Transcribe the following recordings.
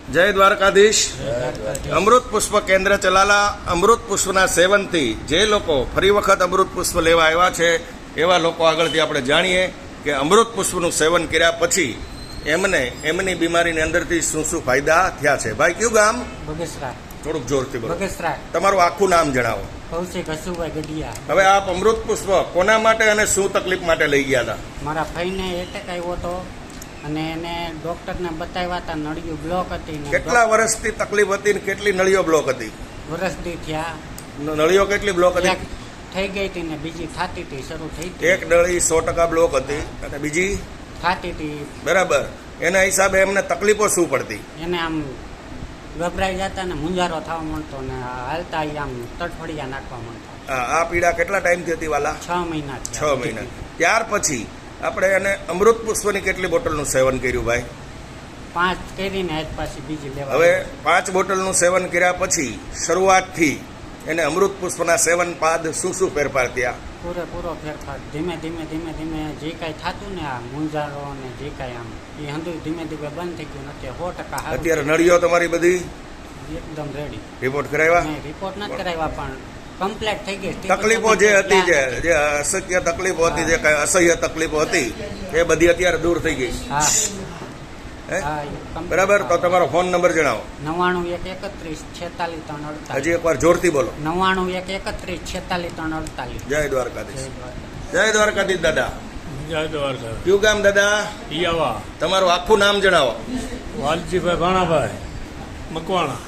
જય દ્વારકાધીશ. અમૃત પુષ્પ કેન્દ્ર ચલાલા અમૃત પુષ્પના સેવનથી જે લોકો ફરી વખત અમૃત પુષ્પ લેવા આવ્યા છે એવા લોકો આગળથી આપણે જાણીએ કે અમૃત પુષ્પનું સેવન કર્યા પછી એમને એમની બીમારીની અંદરથી શું શું ફાયદા થયા છે. ભાઈ કયું ગામ? બગસરા. થોડુંક જોરથી બોલો. બગસરા. તમારું આખું નામ જણાવો. કૌશિક હસુભાઈ ગઢિયા. હવે આપ અમૃત પુષ્પ કોના માટે અને શું તકલીફ માટે લઈ ગયા હતા? મારા ભાઈને એટેક આવ્યો હતો અને એને ડોક્ટરને બતાવ્યા હતા, નળીઓ બ્લોક હતી ને કેટલા વર્ષથી તકલીફ હતી ને કેટલી નળીઓ બ્લોક હતી? વર્ષથી થયા. નળીઓ કેટલી બ્લોક હતી? એક થઈ ગઈ હતી ને બીજી થતી હતી, શરૂ થઈ હતી. એક નળી 100% બ્લોક હતી અને બીજી થતી હતી. બરાબર. એના હિસાબે એમને તકલીફો શું પડતી? એને આમ ગભરાઈ જતા ને મુંજારો થવા માંડતો ને હાલતા આમ તડફડિયા નાખવા માંડતા. આ પીડા કેટલા ટાઈમથી હતી વાલા? 6 મહિના. 6 મહિના. ત્યાર પછી આપણે એને અમૃત પુષ્પની કેટલી બોટલનું સેવન કર્યું ભાઈ? 5 કરીને આજ પાછી બીજી લેવા. હવે 5 બોટલનું સેવન કર્યા પછી શરૂઆતથી એને અમૃત પુષ્પના સેવન બાદ શું શું ફેરફાર થયા? પૂરેપૂરો ફેરફાર. ધીમે ધીમે ધીમે ધીમે જે કાંઈ થતું ને આ મુંજારો ને જે કાંઈ આમ એ હંધું ધીમે ધીમે બંધ થઈ ગયું. અત્યારે 100% સારું. અત્યારે નળીઓ તમારી બધી એકદમ રેડી. રિપોર્ટ કરાવ્યા? રિપોર્ટ નથી કરાવ્યા પણ કમ્પ્લીટ થઈ ગઈ. તકલીફો જે હતી, જે અશક્ય તકલીફો હતી, જે કઈ અસહ્ય તકલીફો હતી એ બધી અત્યારે દૂર થઈ ગઈ. હા. હે? બરાબર. તો તમારો ફોન નંબર જણાવો. 99 131 46 348. હજી એકવાર જોરથી બોલો. 99 131 46 348. જય દ્વારકાધીશ. જય દ્વારકાધીશ દાદા. જય દ્વારકા. કયું ગામ દાદા? પિયાવા. તમારું આખું નામ જણાવો. વાલજીભાઈ ભાણાભાઈ મકવાણા.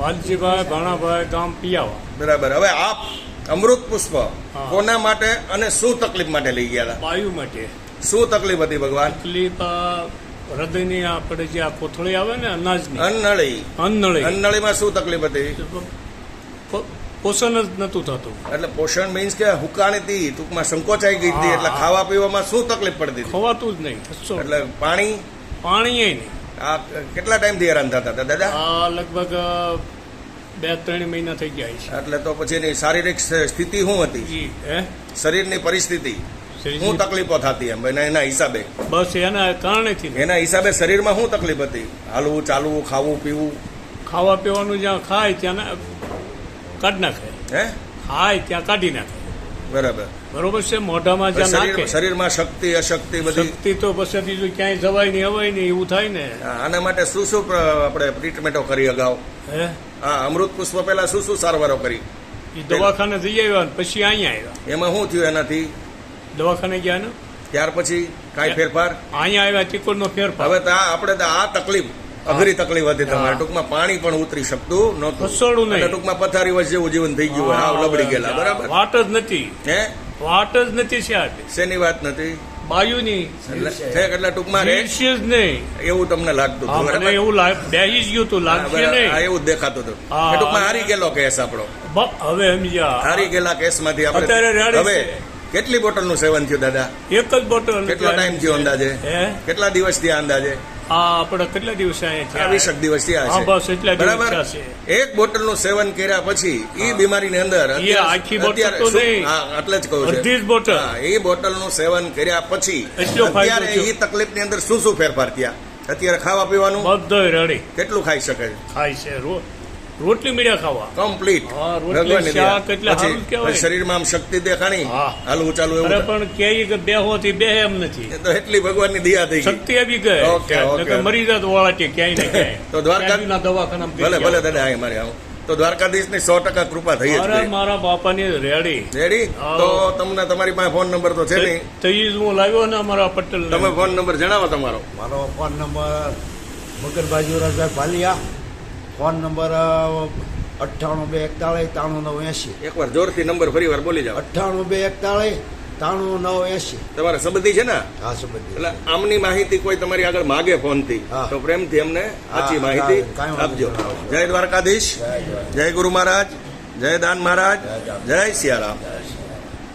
વાલજીભાઈ ભાણાભાઈ ગામ પિયાવા. બરાબર. હવે આપ અમૃત પુષ્પ કોના માટે અને શું તકલીફ માટે લઈ ગયા હતા? વાયુ માટે. શું તકલીફ હતી ભગવાન? તકલીફ હૃદયની આપણે જે આ કોથળી આવે ને અનાજની અન્નળી. અન્નળી. અન્નળીમાં શું તકલીફ હતી? પોષણ જ નતું થતું. એટલે પોષણ મીન્સ કે હુકાણી હતી, ટૂંકમાં સંકોચાઈ ગઈ હતી. એટલે ખાવા પીવામાં શું તકલીફ પડતી હતી? ખવાતું જ નહીં. એટલે પાણી નહીં. આ કેટલા ટાઈમથી હેરાન થતા હતા દાદા? આ લગભગ 2-3 મહિના થઈ ગયા છે. એટલે તો પછી એની શારીરિક સ્થિતિ શું હતી? શરીરની પરિસ્થિતિ શું તકલીફો થતી એમ એના હિસાબે? બસ એના કારણેથી. એના હિસાબે શરીરમાં શું તકલીફ હતી? હાલવું ચાલવું, ખાવું પીવું? ખાવા પીવાનું જ્યાં ખાય ત્યાં કાઢી નાખે. હે? ખાય ત્યાં કાઢી નાખે. બરાબર. બરોબર છે. મોઢામાં જ્યાં નાખે શરીરમાં શક્તિ અશક્તિ બધી શક્તિ તો પછી બીજું ક્યાંય જવાય નહીં, હવાય નહીં, એવું થાય ને. આના માટે શું શું આપણે ટ્રીટમેન્ટો કરી અગાઉ? હે? હા, અમૃત પુષ્પ પહેલા શું શું સારવારો કરી? એ દવાખાને જઈ આવ્યા ને પછી અહીંયા આવ્યા. એમાં શું થયું એનાથી? દવાખાને ગયા ને ત્યાર પછી કાંઈ ફેરફાર? અહીંયા આવ્યા ચિકોડનો ફેરફાર. હવે તો આપણે તો આ તકલીફ અઘરી તકલીફ હતી તમારે. ટૂંકમાં પાણી પણ ઉતરી શકતું નહોતું. ખસોડું નહીં. ટૂંકમાં પથારી વચ્ચે જેવું જીવન થઈ ગયું હોય. હાવ લબડી ગયેલા. બરાબર. વાત જ નથી. હે? વાત જ નથી. સાહેબ શેની વાત નથી? બાયુની. એટલે ટૂંકમાં જ નહીં એવું તમને લાગતું હતું? મને એવું બેસી જ ગયું હતું. લાગશે નહીં. એવું દેખાતું હતું. ટૂંકમાં હારી ગયેલો કેસ આપણો. હવે સમજ્યા. હારી ગયેલા કેસમાંથી આપણે હવે કેટલી બોટલનું સેવન થયું દાદા? એક જ બોટલ. કેટલો ટાઈમ થયો અંદાજે? કેટલા દિવસ થયા અંદાજે? આપણે કેટલા દિવસ 20 દિવસ થયા બસ એટલા બરાબર. એક બોટલનું સેવન કર્યા પછી એ બીમારીની અંદર આખી બોટલ તો નહીં, એટલે જ કહું અડધી જ બોટલ. એ બોટલનું સેવન કર્યા પછી અત્યારે એ તકલીફની અંદર શું શું ફેરફાર થયા? અત્યારે ખાવા પીવાનું બધું રેડી. કેટલું ખાઈ શકે છે? ખાય છે રોટલી મીડિયા ખાવા કમ્પ્લીટ. શરીરમાં આમ શક્તિ દેખાણી, હાલવું ચાલુ એવું. પણ કે બેહો થી બે એમ નથી. તો એટલી ભગવાનની દયા થઈ શક્તિ આવી ગઈ. મરી જાત વાળા ક્યાંય ને ક્યાંય. તો દ્વારકા દવાખાના ભલે ભલે દાદા મારે આવું તો દ્વારકાધીશની 100% કૃપા થઈ જ ગઈ. મારા બાપાની રેડી. તો તમને તમારી પાસે ફોન નંબર તો છે નહીં? તો હું લાવ્યો ને અમારા પટેલ. તમે ફોન નંબર જણાવો તમારો. મારો ફોન નંબર મગરભાઈ યુવરાજભાઈ ભાલિયા. Phone number 98 241 93 980. એકવાર જોરથી નંબર ફરી વાર બોલી જાઓ. 98 241 93 980. તમારા સંબંધી છે ને? હા, સંબંધી. એટલે આમની માહિતી કોઈ તમારી આગળ માગે ફોનથી તો પ્રેમથી અમને સાચી માહિતી આપજો. જય દ્વારકાધીશ. જય ગુરુ મહારાજ. જય દાન મહારાજ. જય સિયારામ.